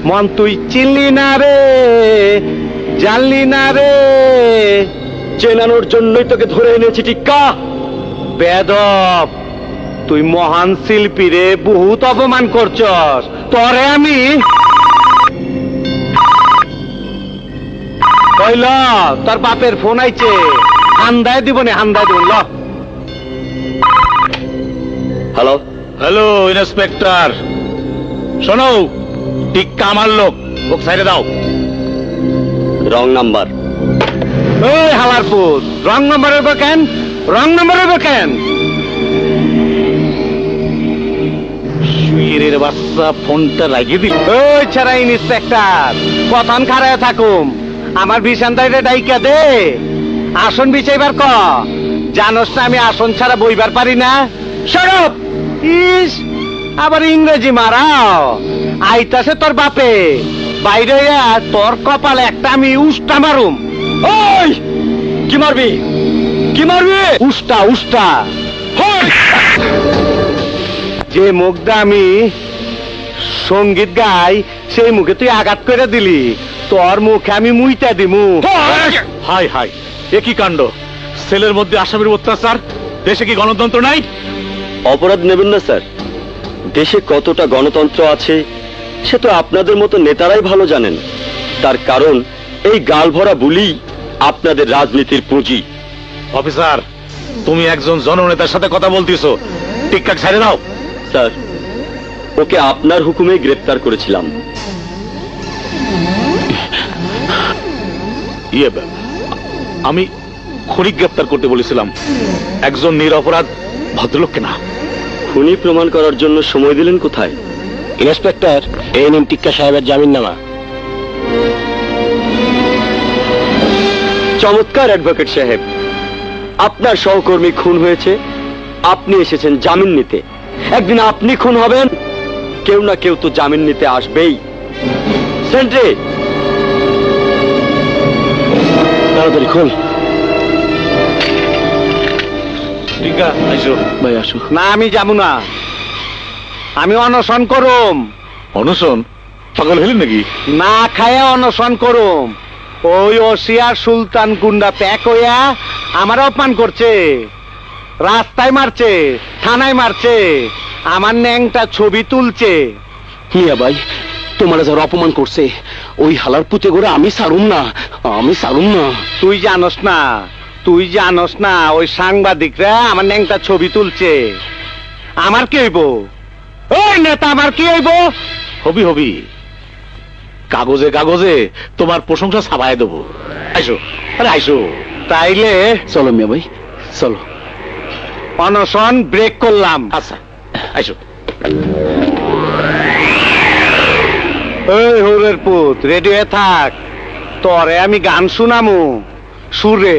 মন তুই চিনলি না রে, জানলি না রে, চেনানোর জন্যই তোকে ধরে এনেছি টিক্কা। বেদব, তুই মহান শিল্পী রে, বহুত অপমান করছস। তরে আমি কইল তোর বাপের ফোন আইছে, হান্দায় দিব নে, হান্দায় দিব। ল হ্যালো হ্যালো ইন্সপেক্টর, শোনো, টিক্কা আমার লোক, ওকে সাইডে দাও। Wrong number. ওই হালার পুত, রং নাম্বার হইব কেন? রং নাম্বার হইব কেন? শুয়ের বাচ্চা ফোনটা লাগিয়ে দিল। ওই ছাড়া ইন্সপেক্টর, কতন খারায় থাকুম, আমার বিছানটাইরে ডাইকা দে, আসন বিছাইবার ক। জানোস না আমি আসন ছাড়া বইবার পারি না। সরব ইস, আবার ইংরেজি মারাও। আইতাছে তোর বাপে, বাইরে হইয়া তোর কপালে একটা আমি উষ্টা মারুম। ওই কি মারবি? কি মারবি? উষ্টা উষ্টা। যে মুখটা আমি সঙ্গীত গাই, সেই মুখে তুই আঘাত করে দিলি, তোর মুখে আমি মুইটা দিমু। হাই হাই, এ কি কাণ্ড! সেলের মধ্যে আসামির অত্যাচার, দেশে কি গণতন্ত্র নাই? অপরাধ নেবেন না স্যার, দেশে কতটা গণতন্ত্র আছে সে তো আপনাদের মতো নেতারাই ভালো জানেন। তার কারণ এই গাল ভরা বুলি আপনাদের রাজনীতির পুঁজি। অফিসার, তুমি একজন জননেতার সাথে কথা বলতেছো, টিক্কা ছেড়ে দাও। স্যার, ওকে আপনার হুকুমে গ্রেপ্তার করেছিলাম। আমি খুনি গ্রেপ্তার করতে বলেছিলাম, একজন নিরপরাধ ভদ্রলোককে না। খুনি প্রমাণ করার জন্য সময় দিলেন কোথায়? ইন্সপেক্টর, এই নিন টিক্কা সাহেবের জামিননামা। চমৎকার অ্যাডভোকেট সাহেব, আপনার সহকর্মী খুন হয়েছে, আপনি এসেছেন জামিন নিতে। একদিন আপনি খুন হবেন, কেউ না কেউ তো জামিন নিতে আসবেই। সেন্ট্রি, তাড়াতাড়ি খোল। টিক্কা আইসো। ভাই আসো। না, আমি যাবো না, আমি অনশন করুম। অনশন? পাগল হলেন নাকি? না খায়া অনশন করুম। ওই ওসিয়ার সুলতান গুন্ডা প্যাক হইয়া আমার অপমান করছে, রাস্তায় মারছে, থানায় মারছে, আমার ন্যাংটা ছবি তুলছে। মিয়া ভাই, তোমার যারা অপমান করছে, ওই হালার পুঁতে করে আমি সারুম না, আমি সারুম না। তুই জানোস না, তুই জানোস না, ওই সাংবাদিকরা আমার ন্যাংটা ছবি তুলছে। আমার কি হইব? ওই নেতা আমার কি হইব? হবি হবি, কাগজে কাগজে তোমার প্রশংসা ছাপায় দেবো। আইসো, আরে আইসো। তাইলে চলো মিয়া ভাই, চলো। অনশন ব্রেক করলাম। আচ্ছা, আইসো। এই হরের পুত, রেডি হয়ে থাক, তরে আমি গান শুনামু সুরে।